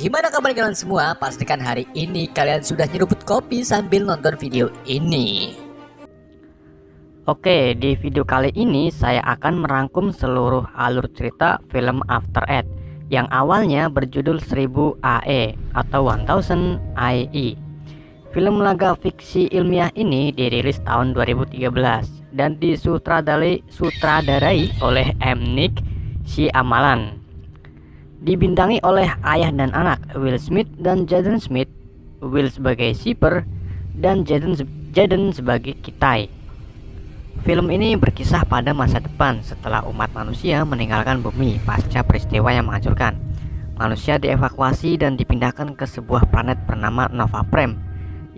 Gimana kabar kalian semua? Pastikan hari ini kalian sudah nyeruput kopi sambil nonton video ini. Oke, di video kali ini saya akan merangkum seluruh alur cerita film After Earth yang awalnya berjudul 1000 AE atau 1000 IE. Film laga fiksi ilmiah ini dirilis tahun 2013 dan disutradarai oleh M. Night Shyamalan. Dibintangi oleh ayah dan anak, Will Smith dan Jaden Smith. Will sebagai Shipper dan Jaden sebagai Kitai. Film ini berkisah pada masa depan setelah umat manusia meninggalkan bumi pasca peristiwa yang menghancurkan. Manusia dievakuasi dan dipindahkan ke sebuah planet bernama Nova Prime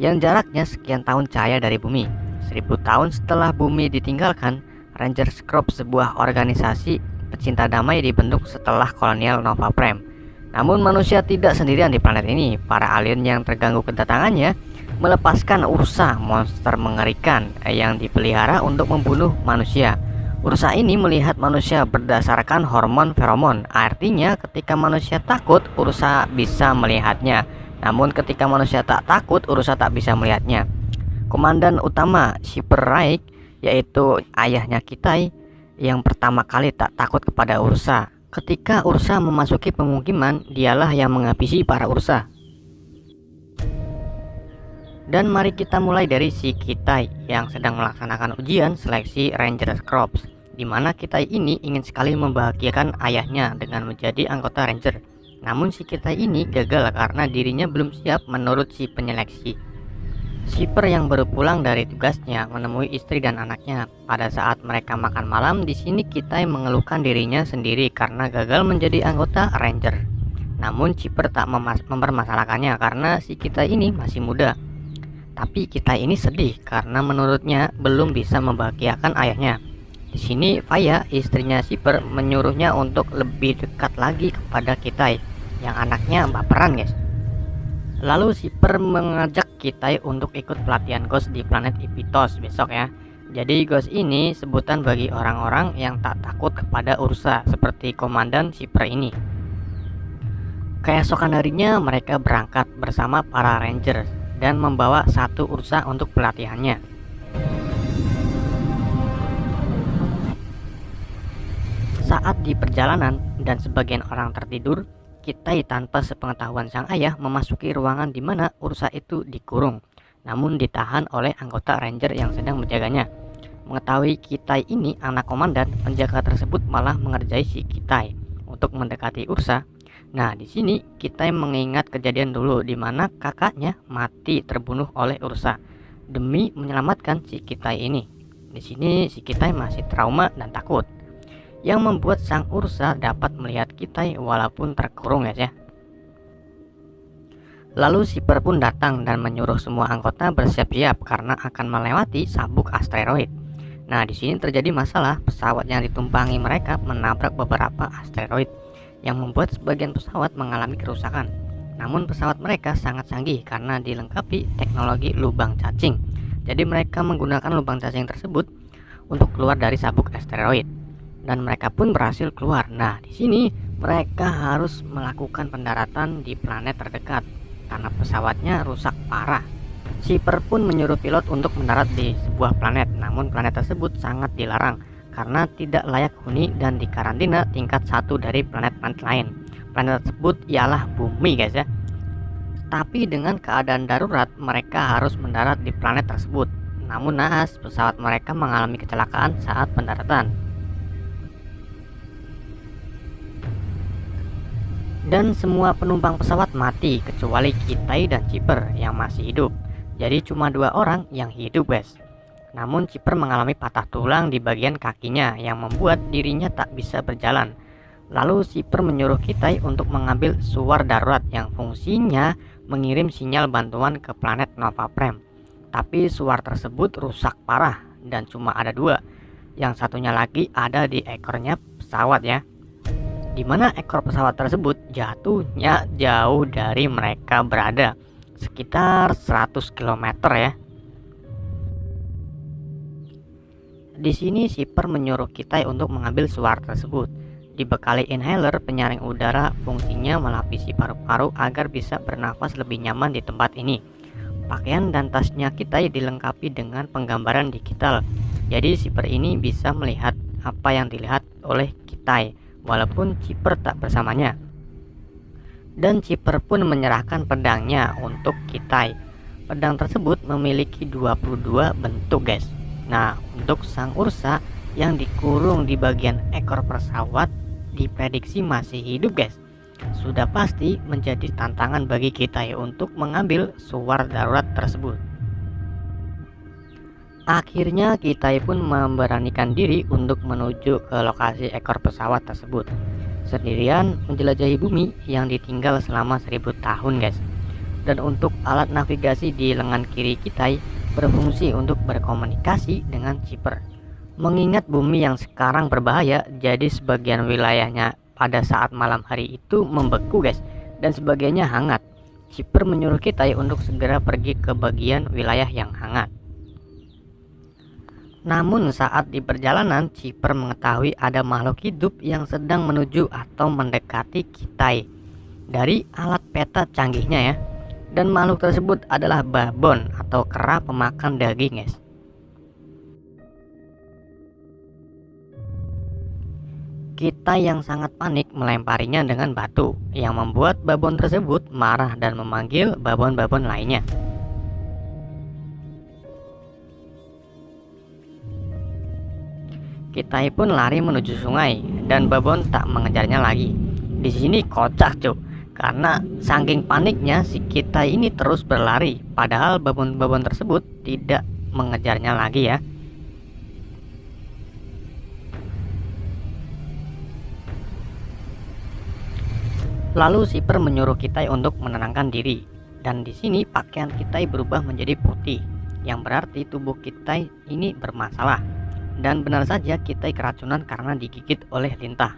yang jaraknya sekian tahun cahaya dari bumi. 1000 tahun setelah bumi ditinggalkan, Rangers Corps, sebuah organisasi pecinta damai, dibentuk setelah kolonial Nova Prime. Namun manusia tidak sendirian di planet ini. Para alien yang terganggu kedatangannya melepaskan Ursa, monster mengerikan yang dipelihara untuk membunuh manusia. Ursa ini melihat manusia berdasarkan hormon feromon. Artinya ketika manusia takut, Ursa bisa melihatnya. Namun ketika manusia tak takut, Ursa tak bisa melihatnya. Komandan utama Shipper Raik, yaitu ayahnya Kitai, yang pertama kali tak takut kepada Ursa. Ketika Ursa memasuki pemukiman, dialah yang menghabisi para Ursa. Dan mari kita mulai dari si Kitai yang sedang melaksanakan ujian seleksi Rangers Corps, di mana Kitai ini ingin sekali membahagiakan ayahnya dengan menjadi anggota Ranger. Namun si Kitai ini gagal karena dirinya belum siap menurut si penyeleksi. Shipper yang baru pulang dari tugasnya menemui istri dan anaknya. Pada saat mereka makan malam, di sini Kitai mengeluhkan dirinya sendiri karena gagal menjadi anggota Ranger. Namun Shipper tak mempermasalahkannya karena si Kitai ini masih muda. Tapi Kitai ini sedih karena menurutnya belum bisa membahagiakan ayahnya. Di sini Faya, istrinya Shipper, menyuruhnya untuk lebih dekat lagi kepada Kitai yang anaknya baperan, guys. Lalu Shipper mengajak Kitai untuk ikut pelatihan Ghost di planet Ipitos besok ya. Jadi Ghost ini sebutan bagi orang-orang yang tak takut kepada Ursa seperti komandan Shipper ini. Keesokan harinya mereka berangkat bersama para Rangers dan membawa satu Ursa untuk pelatihannya. Saat di perjalanan dan sebagian orang tertidur, Kitai tanpa sepengetahuan sang ayah memasuki ruangan di mana Ursa itu dikurung, namun ditahan oleh anggota Ranger yang sedang menjaganya. Mengetahui Kitai ini anak komandan, penjaga tersebut malah mengerjai si Kitai untuk mendekati Ursa. Nah, di sini Kitai mengingat kejadian dulu di mana kakaknya mati terbunuh oleh Ursa demi menyelamatkan si Kitai ini. Di sini si Kitai masih trauma dan takut, yang membuat sang Ursa dapat melihat Kitai walaupun terkurung, guys ya. Lalu Shipper pun datang dan menyuruh semua anggota bersiap-siap karena akan melewati sabuk asteroid. Nah, di sini terjadi masalah. Pesawat yang ditumpangi mereka menabrak beberapa asteroid yang membuat sebagian pesawat mengalami kerusakan. Namun pesawat mereka sangat canggih karena dilengkapi teknologi lubang cacing. Jadi mereka menggunakan lubang cacing tersebut untuk keluar dari sabuk asteroid. Dan mereka pun berhasil keluar. Nah, di sini mereka harus melakukan pendaratan di planet terdekat karena pesawatnya rusak parah. Shipper pun menyuruh pilot untuk mendarat di sebuah planet, namun planet tersebut sangat dilarang karena tidak layak huni dan dikarantina tingkat 1 dari planet-planet lain. Planet tersebut ialah bumi, guys ya. Tapi dengan keadaan darurat, mereka harus mendarat di planet tersebut. Namun naas, pesawat mereka mengalami kecelakaan saat pendaratan. Dan semua penumpang pesawat mati kecuali Kitai dan Shipper yang masih hidup. Jadi cuma 2 orang yang hidup, guys. Namun Shipper mengalami patah tulang di bagian kakinya yang membuat dirinya tak bisa berjalan. Lalu Shipper menyuruh Kitai untuk mengambil suar darurat yang fungsinya mengirim sinyal bantuan ke planet Nova Prime. Tapi suar tersebut rusak parah dan cuma ada 2. Yang satunya lagi ada di ekornya pesawat ya, di mana ekor pesawat tersebut jatuhnya jauh dari mereka berada, sekitar 100 km ya. Di sini Shipper menyuruh Kitai untuk mengambil suar tersebut. Dibekali inhaler penyaring udara, fungsinya melapisi paru-paru agar bisa bernafas lebih nyaman di tempat ini. Pakaian dan tasnya Kitai dilengkapi dengan penggambaran digital. Jadi Shipper ini bisa melihat apa yang dilihat oleh Kitai walaupun Chipper tak bersamanya. Dan Chipper pun menyerahkan pedangnya untuk Kitai. Pedang tersebut memiliki 22 bentuk, guys. Nah, untuk sang Ursa yang dikurung di bagian ekor pesawat diprediksi masih hidup, guys. Sudah pasti menjadi tantangan bagi Kitai untuk mengambil suar darurat tersebut. Akhirnya Kitai pun memberanikan diri untuk menuju ke lokasi ekor pesawat tersebut, sendirian menjelajahi bumi yang ditinggal selama 1000 tahun, guys. Dan untuk alat navigasi di lengan kiri Kitai berfungsi untuk berkomunikasi dengan Chipper. Mengingat bumi yang sekarang berbahaya, jadi sebagian wilayahnya pada saat malam hari itu membeku, guys, dan sebagiannya hangat. Chipper menyuruh Kitai untuk segera pergi ke bagian wilayah yang hangat. Namun saat di perjalanan, Chipper mengetahui ada makhluk hidup yang sedang menuju atau mendekati Kitai dari alat peta canggihnya ya. Dan makhluk tersebut adalah babon atau kera pemakan daging, guys. Kitai yang sangat panik melemparinya dengan batu yang membuat babon tersebut marah dan memanggil babon-babon lainnya. Kitai pun lari menuju sungai dan babon tak mengejarnya lagi. Di sini kocak, cuk, karena saking paniknya si Kitai ini terus berlari padahal babon-babon tersebut tidak mengejarnya lagi ya. Lalu Shipper menyuruh Kitai untuk menenangkan diri, dan di sini pakaian Kitai berubah menjadi putih, yang berarti tubuh Kitai ini bermasalah. Dan benar saja Kitai keracunan karena digigit oleh lintah.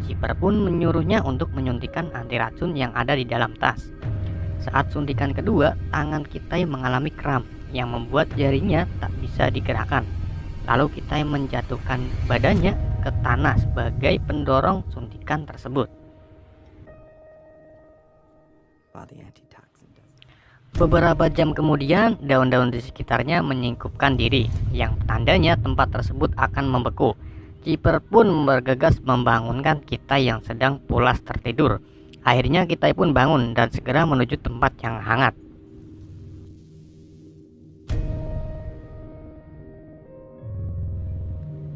Shipper pun menyuruhnya untuk menyuntikkan anti racun yang ada di dalam tas. Saat suntikan kedua, tangan Kitai mengalami kram yang membuat jarinya tak bisa digerakkan. Lalu Kitai menjatuhkan badannya ke tanah sebagai pendorong suntikan tersebut. Beberapa jam kemudian, daun-daun di sekitarnya menyingkupkan diri, yang tandanya tempat tersebut akan membeku. Chipper pun bergegas membangunkan Kitai yang sedang pulas tertidur. Akhirnya Kitai pun bangun dan segera menuju tempat yang hangat.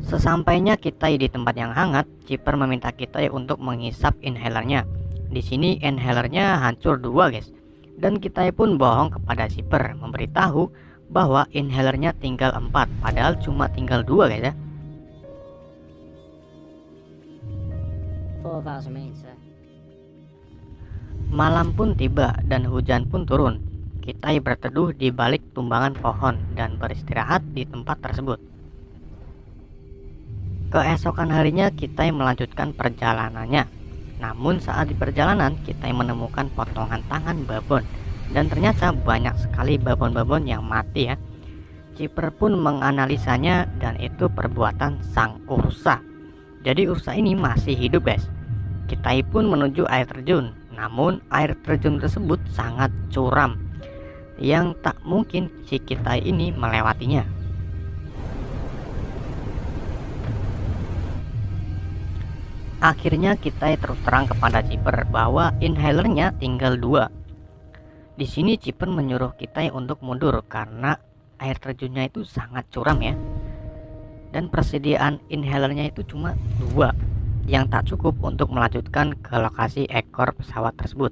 Sesampainya Kitai di tempat yang hangat, Chipper meminta Kitai untuk menghisap inhalernya. Di sini inhalernya hancur dua, guys. Dan Kitai pun bohong kepada Shipper, memberitahu bahwa inhalernya tinggal 4, padahal cuma tinggal 2, guys ya. Malam pun tiba dan hujan pun turun. Kitai berteduh di balik tumbangan pohon dan beristirahat di tempat tersebut. Keesokan harinya Kitai melanjutkan perjalanannya. Namun saat di perjalanan Kitai menemukan potongan tangan babon, dan ternyata banyak sekali babon-babon yang mati ya. Chipper pun menganalisanya dan itu perbuatan sang Ursa. Jadi Ursa ini masih hidup, guys. Kitai pun menuju air terjun, namun air terjun tersebut sangat curam yang tak mungkin si Kitai ini melewatinya. Akhirnya Kitai terus terang kepada Chipper bahwa inhalernya tinggal 2. Di sini Chipper menyuruh Kitai untuk mundur karena air terjunnya itu sangat curam ya. Dan persediaan inhalernya itu cuma 2 yang tak cukup untuk melanjutkan ke lokasi ekor pesawat tersebut.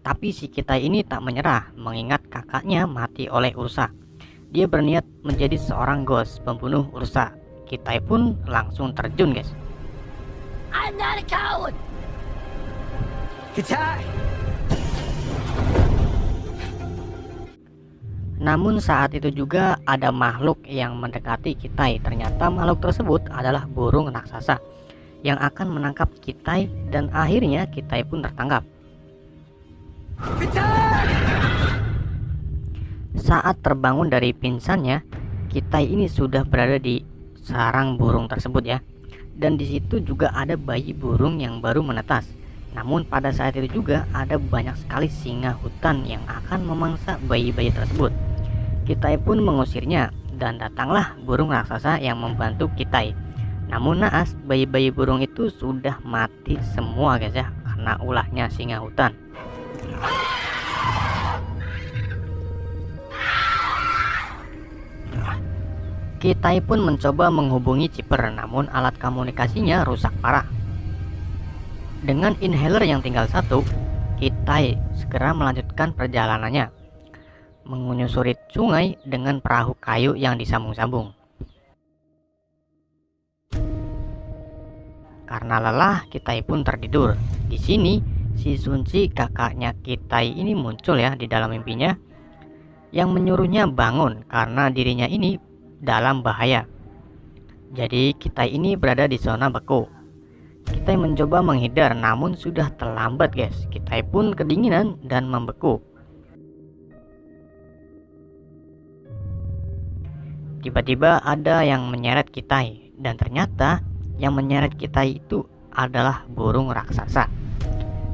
Tapi si Kitai ini tak menyerah mengingat kakaknya mati oleh Ursa. Dia berniat menjadi seorang ghost pembunuh Ursa. Kitai pun langsung terjun, guys. I'm not a coward. Kitai! Namun saat itu juga ada makhluk yang mendekati Kitai. Ternyata makhluk tersebut adalah burung raksasa yang akan menangkap Kitai, dan akhirnya Kitai pun tertangkap. Kitai! Saat terbangun dari pingsannya, Kitai ini sudah berada di sarang burung tersebut ya. Dan di situ juga ada bayi burung yang baru menetas. Namun pada saat itu juga ada banyak sekali singa hutan yang akan memangsa bayi-bayi tersebut. Kitai pun mengusirnya dan datanglah burung raksasa yang membantu Kitai. Namun naas, bayi-bayi burung itu sudah mati semua guys ya, karena ulahnya singa hutan. Kitai pun mencoba menghubungi Chipper, namun alat komunikasinya rusak parah. Dengan inhaler yang tinggal satu, Kitai segera melanjutkan perjalanannya, menyusuri sungai dengan perahu kayu yang disambung-sambung. Karena lelah, Kitai pun tertidur. Di sini, si Sunci, kakaknya Kitai ini muncul ya di dalam mimpinya, yang menyuruhnya bangun karena dirinya ini dalam bahaya. Jadi Kitai ini berada di zona beku. Kitai mencoba menghindar, namun sudah terlambat guys. Kitai pun kedinginan dan membeku. Tiba-tiba ada yang menyeret Kitai, dan ternyata yang menyeret Kitai itu adalah burung raksasa.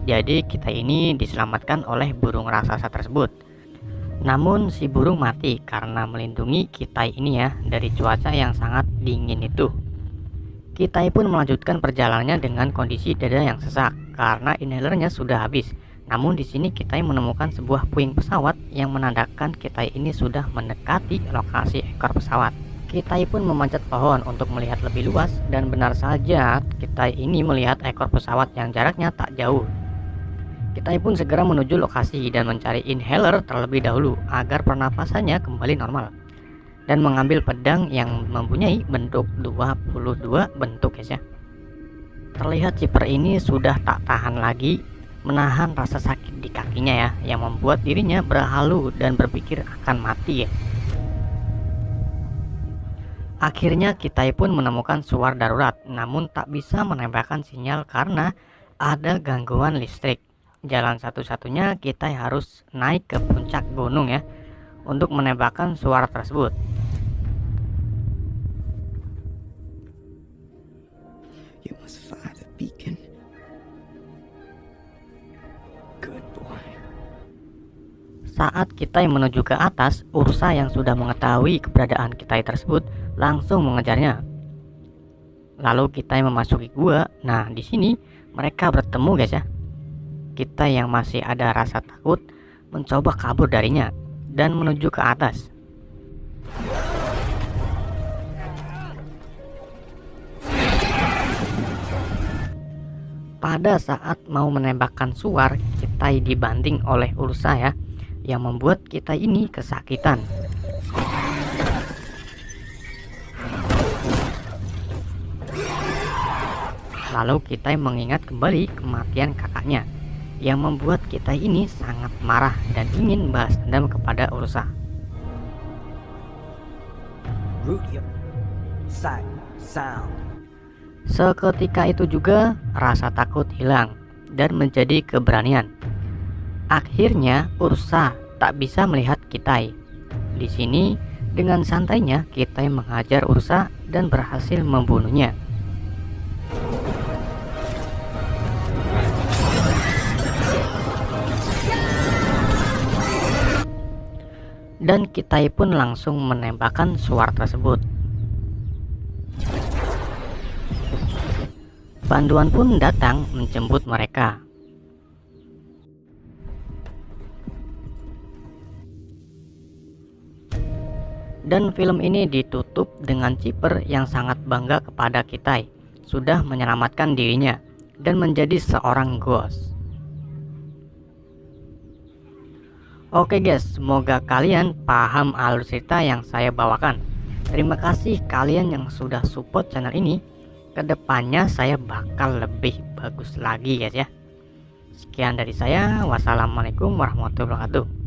Jadi Kitai ini diselamatkan oleh burung raksasa tersebut. Namun si burung mati karena melindungi Kitai ini ya dari cuaca yang sangat dingin itu. Kitai pun melanjutkan perjalanannya dengan kondisi dada yang sesak karena inhalernya sudah habis. Namun di sini Kitai menemukan sebuah puing pesawat yang menandakan Kitai ini sudah mendekati lokasi ekor pesawat. Kitai pun memanjat pohon untuk melihat lebih luas, dan benar saja Kitai ini melihat ekor pesawat yang jaraknya tak jauh. Kitai pun segera menuju lokasi dan mencari inhaler terlebih dahulu agar pernapasannya kembali normal, dan mengambil pedang yang mempunyai bentuk 22 bentuk guys ya. Terlihat Chipper ini sudah tak tahan lagi menahan rasa sakit di kakinya ya, yang membuat dirinya berhalu dan berpikir akan mati ya. Akhirnya Kitai pun menemukan suar darurat, namun tak bisa menembakkan sinyal karena ada gangguan listrik. Jalan satu-satunya Kitai harus naik ke puncak gunung ya untuk menembakkan suara tersebut. You must fire the beacon. Good boy. Saat Kitai menuju ke atas, Ursa yang sudah mengetahui keberadaan Kitai tersebut langsung mengejarnya. Lalu Kitai memasuki gua. Nah, di sini mereka bertemu guys ya. Kitai yang masih ada rasa takut mencoba kabur darinya dan menuju ke atas. Pada saat mau menembakkan suar, Kitai dibanting oleh Ursa ya, yang membuat Kitai ini kesakitan. Lalu Kitai mengingat kembali kematian kakaknya, yang membuat Kitai ini sangat marah dan ingin balas dendam kepada Ursa. Seketika itu juga rasa takut hilang dan menjadi keberanian. Akhirnya Ursa tak bisa melihat Kitai. Di sini dengan santainya Kitai menghajar Ursa dan berhasil membunuhnya. Dan Kitai pun langsung menembakkan suar tersebut. Bantuan pun datang menjemput mereka. Dan film ini ditutup dengan Chipper yang sangat bangga kepada Kitai sudah menyelamatkan dirinya dan menjadi seorang ghost. Oke guys, semoga kalian paham alur cerita yang saya bawakan. Terima kasih kalian yang sudah support channel ini. Kedepannya saya bakal lebih bagus lagi guys ya. Sekian dari saya. Wassalamualaikum warahmatullahi wabarakatuh.